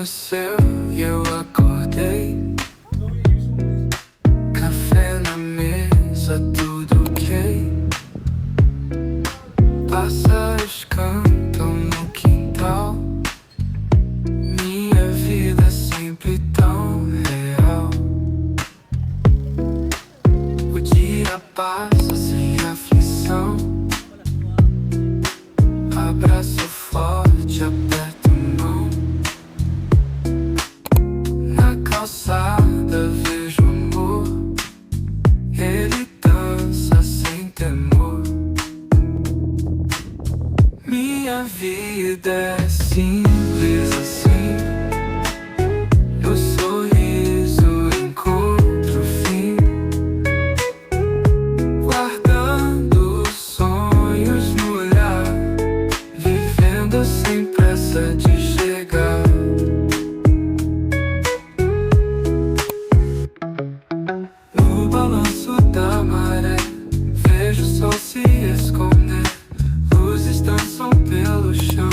amanheceu e eu acordei. Café na mesa, tudo ok. Pássaros cantam no quintal. Minha vida é sempre tão real. O dia passa sem aflição. Abraço forte, aperto mão. Na calçada vejo amor. Ele dança sem temor. Minha vida é simples assim. No sorriso encontro o fim. Guardando sonhos no olhar. Vivendo sem pressa de chegar. No balanço da maré, vejo o sol se esconder. Luzes dançam pelo chão.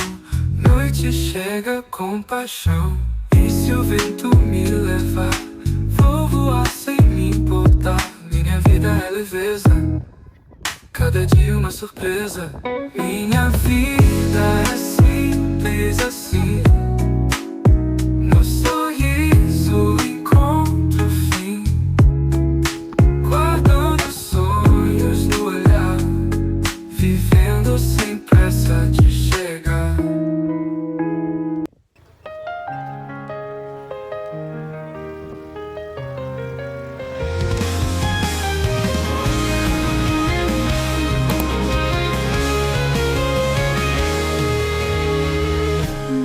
Noite chega com paixão. E se o vento me levar, vou voar sem me importar. Minha vida é leveza, cada dia uma surpresa. Minha vida é simples assim. No sorriso encontro o fim. Guardando sonhos no olhar. Vivendo sem pressa de chegar.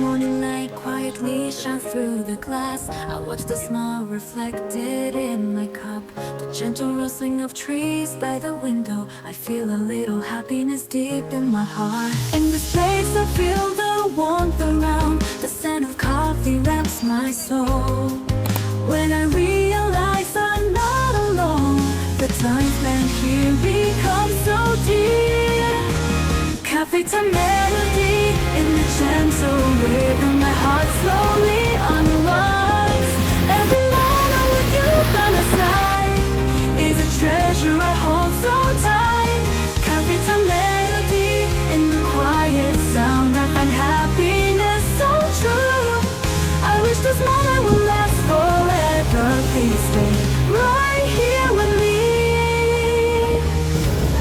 Morning light quietly shines through the glass. I watch the smile reflected in my cup. The gentle rustling of trees by the window. I feel a little happiness deep in my heart. In this place I feel the warmth around. The scent of coffee wraps my soul. When I realize I'm not alone, the time spent here becomes so dear. Cafe to melody in the gentle rhythm. My heart slowly unwinds. Every moment with you by my side is a treasure I hold so tight. Cafe to melody in the quiet sound. I find happiness so true. I wish this moment will last forever. Please stay right here with me.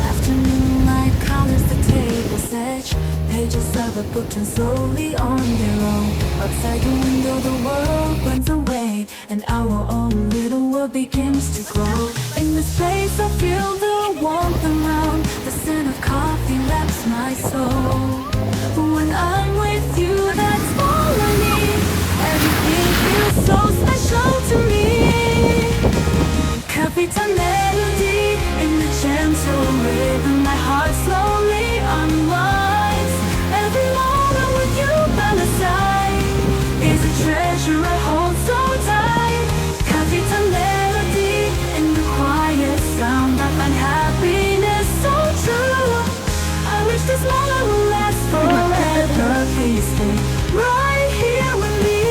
Afternoon light colors the table's edge. Pages of a book turn slowly on their own. Outside the window the world runs away, and our own little world begins to grow. In this place I feel the warmth around. The scent of coffee wraps my soul. When I'm with you, that's all I need. Everything feels so special to me. Capitan melody in the gentle rhythm. My heart slowly unwinds. Every moment with you by my side is a treasure I hold so tight. Capitan melody in the quiet sound. I find happiness so true. I wish this moment will last forever. Please stay right here with me.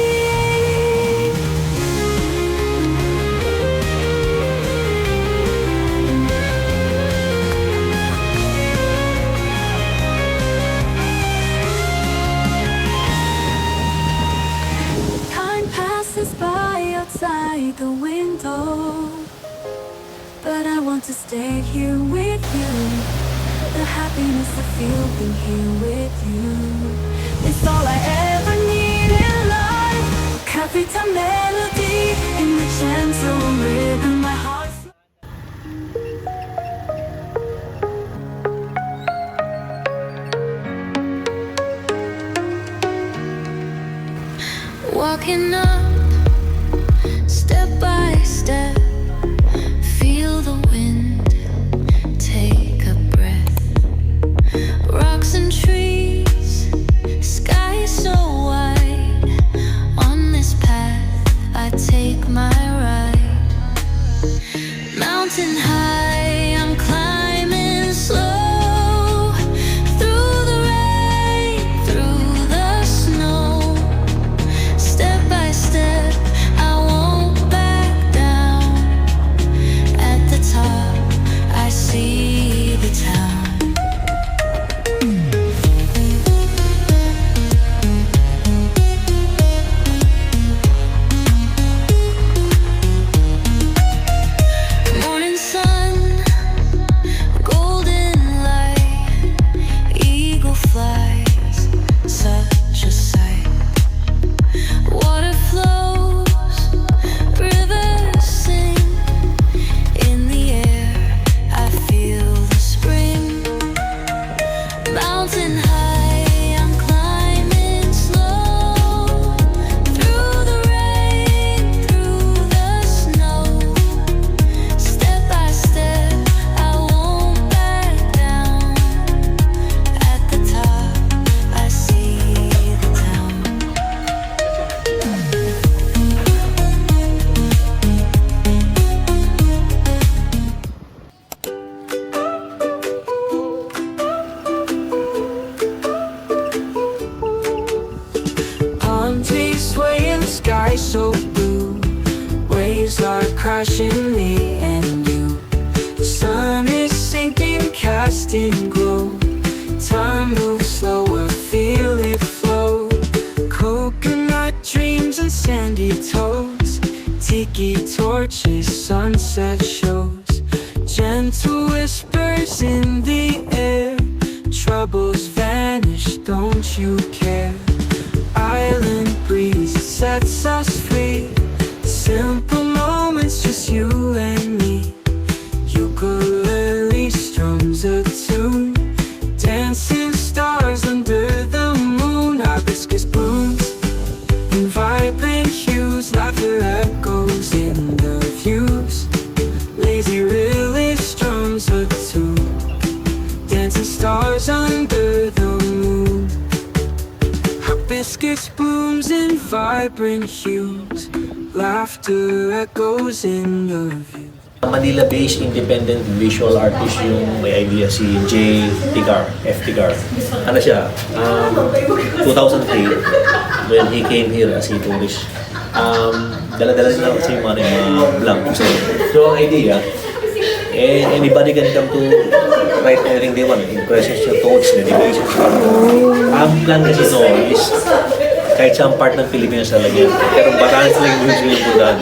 Time passes by outside the window, but I want to stay here with you. The happiness I feel being here with you is all I ever need in life. Capital melody in the gentle rhythm. My heart. Walking up, step by step, feel the wind, take a breath. Rocks and trees, sky so wide. On this path I take my ride. Mountain high, I'm climbing slow. Through the rain, through the snow. Step by crushing me and you. The sun is sinking, casting glow. Time moves slower, feel it flow. Coconut dreams and sandy toes. Tiki torches, sunset shows. Gentle whispers in the air. Troubles vanish, don't you care? Island breeze sets us free. Simple moments, just you and me. Ukulele strums a tune. Dancing stars under the moon. Hibiscus blooms in vibrant hues. Laughter echoes in the views. Lazy river strums a tune. Dancing stars under the moon. Hibiscus blooms in vibrant hues. Laughter echoes in the views. Manila-based independent visual artist yung may idea si J. Tigar, F. Tigar. Ano siya? 2003, when he came here as a tourist, dala-dala nila kasi yung mga blank. So, ang idea, anybody can come to write anything they want. Impressions your thoughts, dedications. Ang plan kasi ito is kahit saan part ng Pilipinas talaga. Pero Batanes lang yung usually yung puntahan.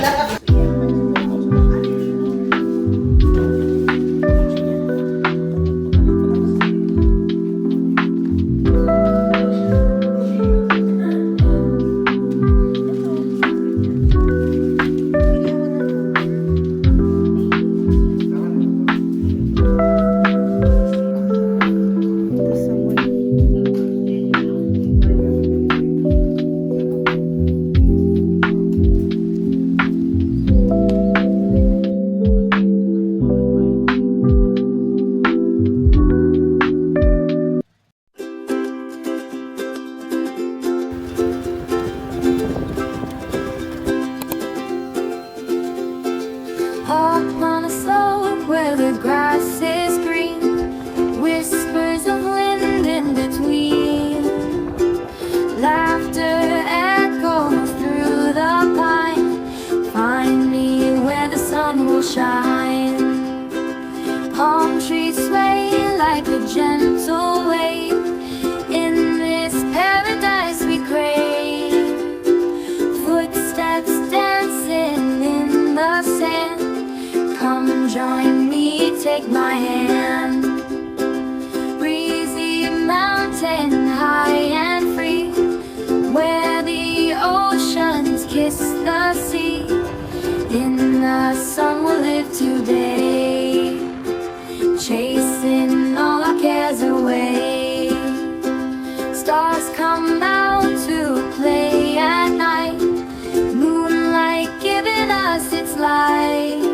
Up on a slope where the grass is green, whispers of wind in between. Laughter echoes through the pine. Find me where the sun will shine. Palm trees sway like a gentle wave. In this paradise we crave. Footsteps dancing in the sand. Come join me, take my hand. Breezy mountain, high and free, where the oceans kiss the sea. In the sun we'll live today, chasing all our cares away. Stars come out to play at night, moonlight giving us its light.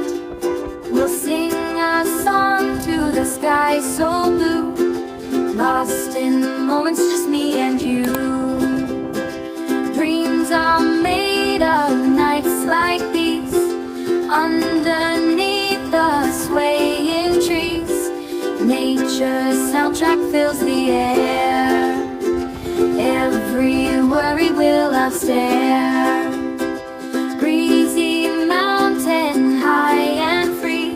We'll sing a song to the sky so blue, lost in moments, just me and you. Dreams are made of nights like these, underneath the swaying trees. Nature's soundtrack fills the air, every worry will outstare. Breezy mountain, high and free,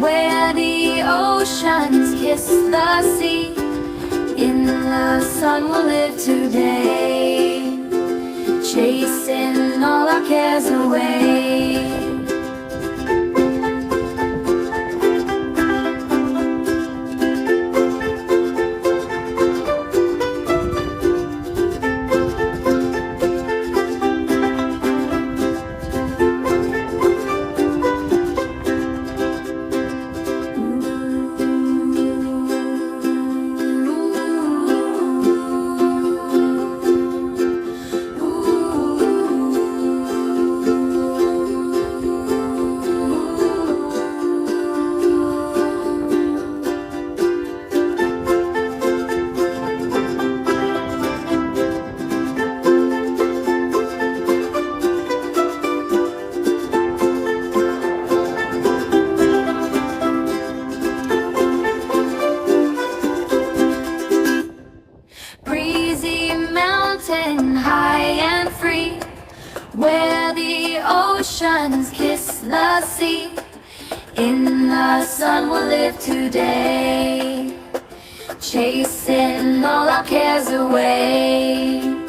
where the oceans kiss the sea. In the sun we'll live today, chasing all our cares away. Where the oceans kiss against the sea. In the sun we'll live today, chasing all our cares away.